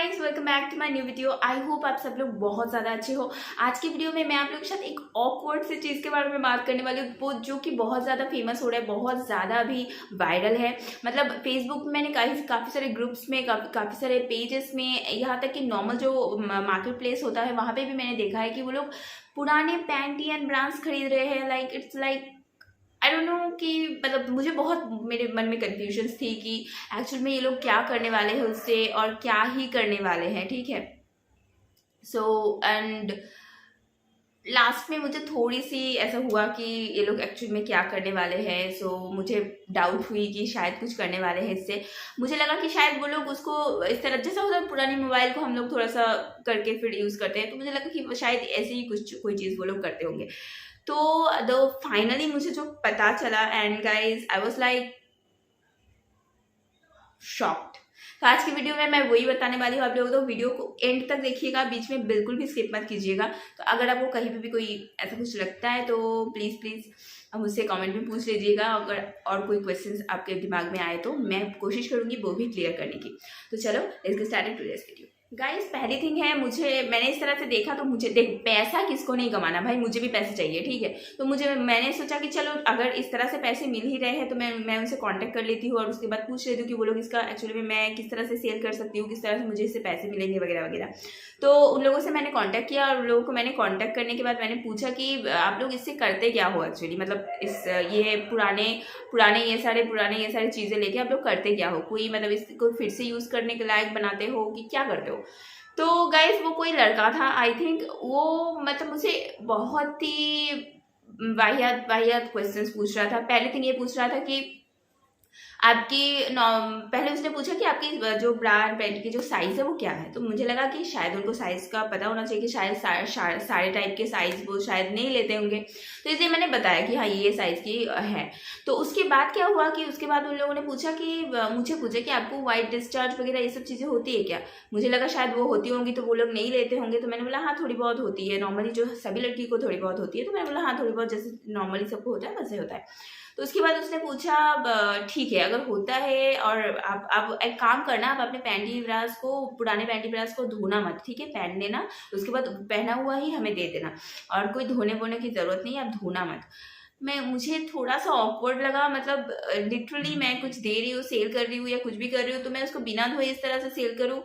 Guys, welcome back to my new video. I hope आप सब लोग बहुत ज़्यादा अच्छे हो। आज की वीडियो में मैं आप लोगों के साथ एक ऑकवर्ड सी चीज़ के बारे में बात करने वाली हूँ, वो जो कि बहुत ज़्यादा फेमस हो रहा है, बहुत ज़्यादा अभी वायरल है। मतलब फेसबुक में मैंने काफ़ी सारे ग्रुप्स में, काफ़ी सारे पेजेस में, यहाँ तक कि नॉर्मल जो मार्केट प्लेस होता है वहाँ पर भी मैंने देखा है कि वो लोग पुराने पैंटी एंड ब्रांड्स खरीद रहे हैं। Like it's like I don't know कि मतलब मुझे बहुत मेरे मन में कन्फ्यूजन्स थी कि एक्चुअल में ये लोग क्या करने वाले हैं उससे और क्या ही करने वाले हैं। ठीक है, सो एंड लास्ट में मुझे थोड़ी सी ऐसा हुआ कि ये लोग एक्चुअल में क्या करने वाले हैं। सो मुझे डाउट हुई कि शायद कुछ करने वाले हैं इससे। मुझे लगा कि शायद वो लोग उसको इस तरह, जैसा होता है पुरानी मोबाइल को हम लोग थोड़ा सा करके फिर यूज़ करते हैं, तो मुझे लगा कि शायद ऐसे ही कुछ कोई चीज़ वो लोग करते होंगे। तो द फाइनली मुझे जो पता चला, and guys I was like shocked. तो आज की वीडियो में मैं वही बताने वाली हूँ आप लोगों को, तो वीडियो को एंड तक देखिएगा, बीच में बिल्कुल भी स्किप मत कीजिएगा। तो अगर आपको कहीं पे भी कोई ऐसा कुछ लगता है तो प्लीज़ प्लीज़ मुझसे कमेंट में पूछ लीजिएगा। अगर और कोई क्वेश्चंस आपके दिमाग में आए तो मैं कोशिश करूँगी वो भी क्लियर करने की। तो चलो let's get started today's video. Guys, पहली थिंग है, मैंने इस तरह से देखा तो मुझे देख, पैसा किसको नहीं कमाना भाई, मुझे भी पैसे चाहिए। ठीक है, तो मैंने सोचा कि चलो अगर इस तरह से पैसे मिल ही रहे हैं तो मैं उनसे कांटेक्ट कर लेती हूँ और उसके बाद पूछ लेती हूँ कि वो लोग इसका एक्चुअली में मैं किस तरह से सेल कर सकती हूँ, किस तरह से मुझे इससे पैसे मिलेंगे वगैरह वगैरह। तो उन लोगों से मैंने कांटेक्ट किया और उन लोगों को मैंने कांटेक्ट करने के बाद मैंने पूछा कि आप लोग इससे करते क्या हो एक्चुअली, मतलब ये पुराने ये सारे चीज़ें लेके आप लोग करते क्या हो, कोई मतलब इसको फिर से यूज़ करने के लायक बनाते हो कि क्या करते हो। तो गाइज वो कोई लड़का था, आई थिंक वो मतलब मुझे बहुत ही वाहियात वाहियात क्वेश्चंस पूछ रहा था। पहले थिंग ये पूछ रहा था कि पहले उसने पूछा कि आपकी जो ब्रा एंड पैंट की जो साइज़ है वो क्या है। तो मुझे लगा कि शायद उनको साइज़ का पता होना चाहिए कि शायद सारे टाइप के साइज़ वो शायद नहीं लेते होंगे, तो इसलिए मैंने बताया कि हाँ ये साइज़ की है। तो उसके बाद क्या हुआ कि उसके बाद उन लोगों ने मुझे पूछा कि आपको वाइट डिस्चार्ज वगैरह ये सब चीज़ें होती है क्या। मुझे लगा शायद वो होती होंगी तो वो लोग नहीं लेते होंगे, तो मैंने बोला हाँ थोड़ी बहुत होती है, नॉर्मली जो सभी लड़की को थोड़ी बहुत होती है। तो मैंने बोला हाँ थोड़ी बहुत, जैसे नॉर्मली सबको होता है वैसे होता है। तो उसके बाद उसने पूछा ठीक है अगर होता है, और आप एक काम करना, आप अपने पुराने पैंटी ब्रास को धोना मत, ठीक है, पहन लेना, उसके बाद पहना हुआ ही हमें दे देना, और कोई धोने वोने की ज़रूरत नहीं, आप धोना मत। मुझे थोड़ा सा ऑकवर्ड लगा, मतलब लिटरली मैं कुछ दे रही हूँ, सेल कर रही हूँ या कुछ भी कर रही हूँ, तो मैं उसको बिना धोए इस तरह से सेल करूँ,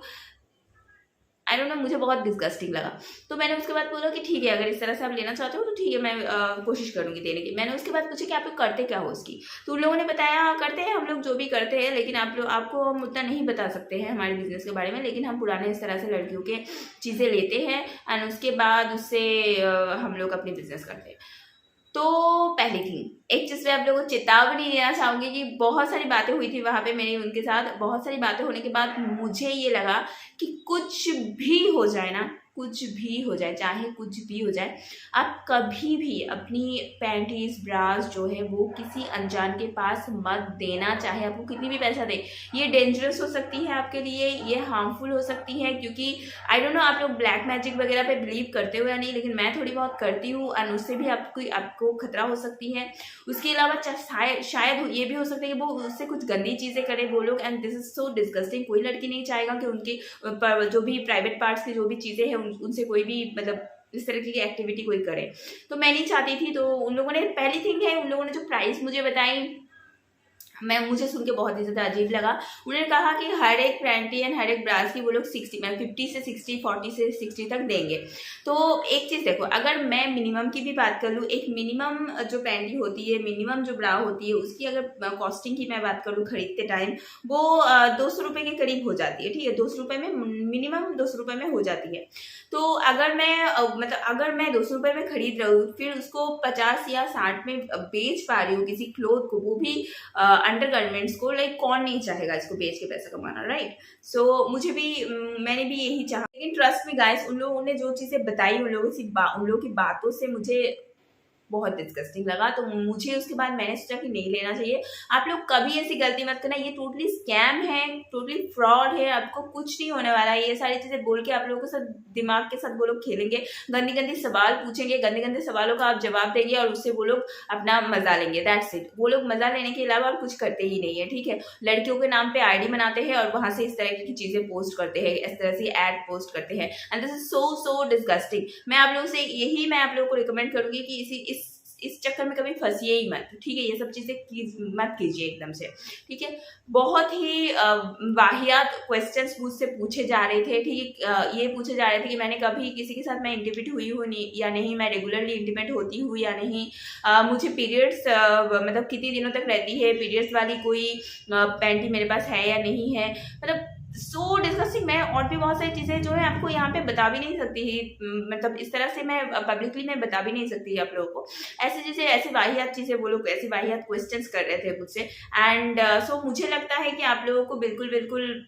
आई डोंट नो, मुझे बहुत डिस्गस्टिंग लगा। तो मैंने उसके बाद बोला कि ठीक है अगर इस तरह से आप लेना चाहते हो तो ठीक है, मैं कोशिश करूंगी देने की। मैंने उसके बाद पूछा कि आप लोग करते क्या हो उसकी, तो उन लोगों ने बताया हाँ करते हैं हम लोग जो भी करते हैं, लेकिन आपको हम उतना नहीं बता सकते हैं हमारे बिजनेस के बारे में, लेकिन हम पुराने इस तरह से लड़कियों के चीज़ें लेते हैं एंड उसके बाद उससे हम लोग अपनी बिजनेस करते हैं। तो पहली थिंग, एक चीज़ मैं आप लोगों को चेतावनी देना चाहूँगी कि बहुत सारी बातें हुई थी वहाँ पे मेरी उनके साथ। बहुत सारी बातें होने के बाद मुझे ये लगा कि कुछ भी हो जाए ना, कुछ भी हो जाए, चाहे कुछ भी हो जाए, आप कभी भी अपनी पैंटीज ब्रास जो है वो किसी अनजान के पास मत देना, चाहे आपको कितनी भी पैसा दे। ये डेंजरस हो सकती है आपके लिए, ये हार्मफुल हो सकती है, क्योंकि आई डोंट नो आप लोग ब्लैक मैजिक वगैरह पे बिलीव करते हो या नहीं, लेकिन मैं थोड़ी बहुत करती हूँ एंड उससे भी आपको खतरा हो सकती है। उसके अलावा शायद ये भी हो सकता है कि वो उससे कुछ गंदी चीज़ें करे वो लोग, and this is so disgusting. कोई लड़की नहीं चाहेगा कि उनके जो भी प्राइवेट पार्ट्स की जो भी चीज़ें हैं उनसे कोई भी मतलब इस तरह की एक्टिविटी कोई करे, तो मैं नहीं चाहती थी। तो उन लोगों ने, पहली थिंग है, उन लोगों ने जो प्राइस मुझे बताई, मुझे सुन के बहुत ही ज़्यादा अजीब लगा। उन्होंने कहा कि हर एक पैंटी एंड हर एक ब्रास की वो लोग 50 से 60, 40 से 60 तक देंगे। तो एक चीज़ देखो, अगर मैं मिनिमम की भी बात कर लूँ, एक मिनिमम जो पैंटी होती है, मिनिमम जो ब्रा होती है, उसकी अगर कॉस्टिंग की मैं बात करूँ खरीदते टाइम, वो 200 रुपये के करीब हो जाती है। ठीक है, 200 रुपये में, मिनिमम 200 रुपये में हो जाती है। तो अगर मैं 200 रुपये में खरीद रही हूँ, फिर उसको 50 या 60 में बेच पा रही हूँ किसी क्लोथ को, वो भी अंडर गारमेंट्स को, लाइक कौन नहीं चाहेगा इसको बेच के पैसा कमाना, राइट। सो मैंने भी यही चाहा, लेकिन ट्रस्ट में गाइस, उन लोगों ने जो चीज़ें बताई, उन लोगों की बातों से मुझे बहुत डिस्गस्टिंग लगा। तो मुझे उसके बाद मैंने सोचा कि नहीं लेना चाहिए। आप लोग कभी ऐसी गलती मत करना, ये टोटली स्कैम है, टोटली फ्रॉड है, आपको कुछ नहीं होने वाला है। ये सारी चीजें बोल के आप लोगों के साथ, दिमाग के साथ वो लोग खेलेंगे, गंदी गंदी सवाल पूछेंगे, गंदे गंदे सवालों का आप जवाब देंगे और उससे वो लोग अपना मजा लेंगे। That's it. वो लोग मजा लेने के अलावा और कुछ करते ही नहीं है, ठीक है। लड़कियों के नाम पे आईडी बनाते हैं और वहां से इस तरह की चीजें पोस्ट करते हैं, इस तरह से एड पोस्ट करते हैं, and this is so disgusting. मैं आप लोगों से यही मैं आप लोगों को रिकमेंड करूंगी कि इस चक्कर में कभी फंसिए ही मत, ठीक है। ये सब चीजें मत कीजिए एकदम से, ठीक है। बहुत ही वाहियात क्वेश्चंस मुझसे पूछे जा रहे थे, ठीक है। ये पूछे जा रहे थे कि मैंने कभी किसी के साथ मैं इंटीमेट हुई हूँ या नहीं, मैं रेगुलरली इंटीमेट होती हूँ या नहीं, मुझे पीरियड्स मतलब कितनी दिनों तक रहती है, पीरियड्स वाली कोई पैंटी मेरे पास है या नहीं है, मतलब सो डिस्कस्टिंग। मैं और भी बहुत सारी चीजें जो है आपको यहाँ पे बता भी नहीं सकती ही, मतलब इस तरह से मैं पब्लिकली मैं बता भी नहीं सकती आप लोगों को। ऐसी चीजें, ऐसी वाहियात चीजें, वो लोग ऐसी वाहियात क्वेश्चंस कर रहे थे मुझसे, एंड सो मुझे लगता है कि आप लोगों को बिल्कुल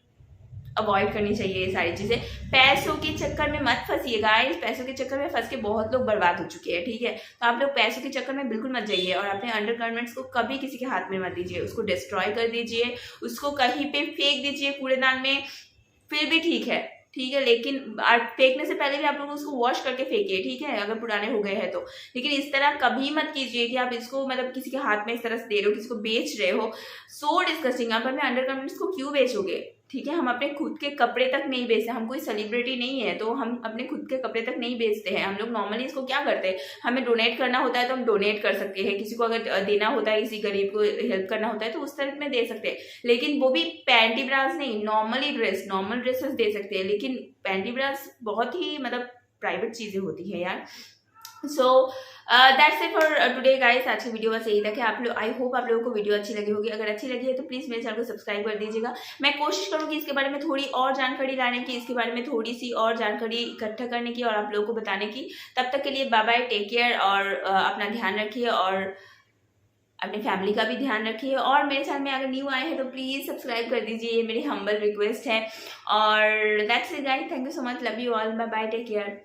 अवॉइड करनी चाहिए ये सारी चीजें। पैसों के चक्कर में मत फंसिए गाइस, पैसों के चक्कर में फंस के बहुत लोग बर्बाद हो चुके हैं, ठीक है। तो आप लोग पैसों के चक्कर में बिल्कुल मत जाइए, और अपने अंडरगारमेंट्स को कभी किसी के हाथ में मत दीजिए, उसको डिस्ट्रॉय कर दीजिए, उसको कहीं पे फेंक दीजिए कूड़ेदान में, फिर भी ठीक है, ठीक है। लेकिन फेंकने से पहले भी आप लोग उसको वॉश करके फेंकिए, ठीक है, अगर पुराने हो गए हैं तो। लेकिन इस तरह कभी मत कीजिए कि आप इसको मतलब किसी के हाथ में इस तरह से दे रहे हो, किसी को बेच रहे हो। सो डिस्कस्टिंग। आप अपने अंडरगारमेंट्स को क्यों बेचोगे, ठीक है। हम अपने खुद के कपड़े तक नहीं बेचते, हम कोई सेलिब्रिटी नहीं है तो हम अपने खुद के कपड़े तक नहीं बेचते हैं। हम लोग नॉर्मली इसको क्या करते हैं, हमें डोनेट करना होता है तो हम डोनेट कर सकते हैं, किसी को अगर देना होता है, किसी गरीब को हेल्प करना होता है तो उस तरह में दे सकते हैं। लेकिन वो भी पैंटी ब्रास नहीं, नॉर्मली नॉर्मल ड्रेसेस दे सकते हैं। लेकिन पैंटी ब्रास बहुत ही मतलब प्राइवेट चीजें होती है यार। So that's it for today guys. आज की वीडियो बस यही तक है। आप लोग, आई होप आप लोगों को वीडियो अच्छी लगी होगी। अगर अच्छी लगी है तो प्लीज मेरे चैनल को सब्सक्राइब कर दीजिएगा। मैं कोशिश करूंगी इसके बारे में थोड़ी और जानकारी लाने की, इसके बारे में थोड़ी सी और जानकारी इकट्ठा करने की और आप लोगों को बताने की। तब तक के लिए बाय बाय, टेक केयर, और अपना ध्यान रखिए और अपनी फैमिली का भी ध्यान रखिए। और मेरे चैनल में अगर न्यू आए हैं तो प्लीज सब्सक्राइब कर दीजिए, ये मेरी हम्बल रिक्वेस्ट है। और that's it guys, thank you so much, love you all, bye bye, take care.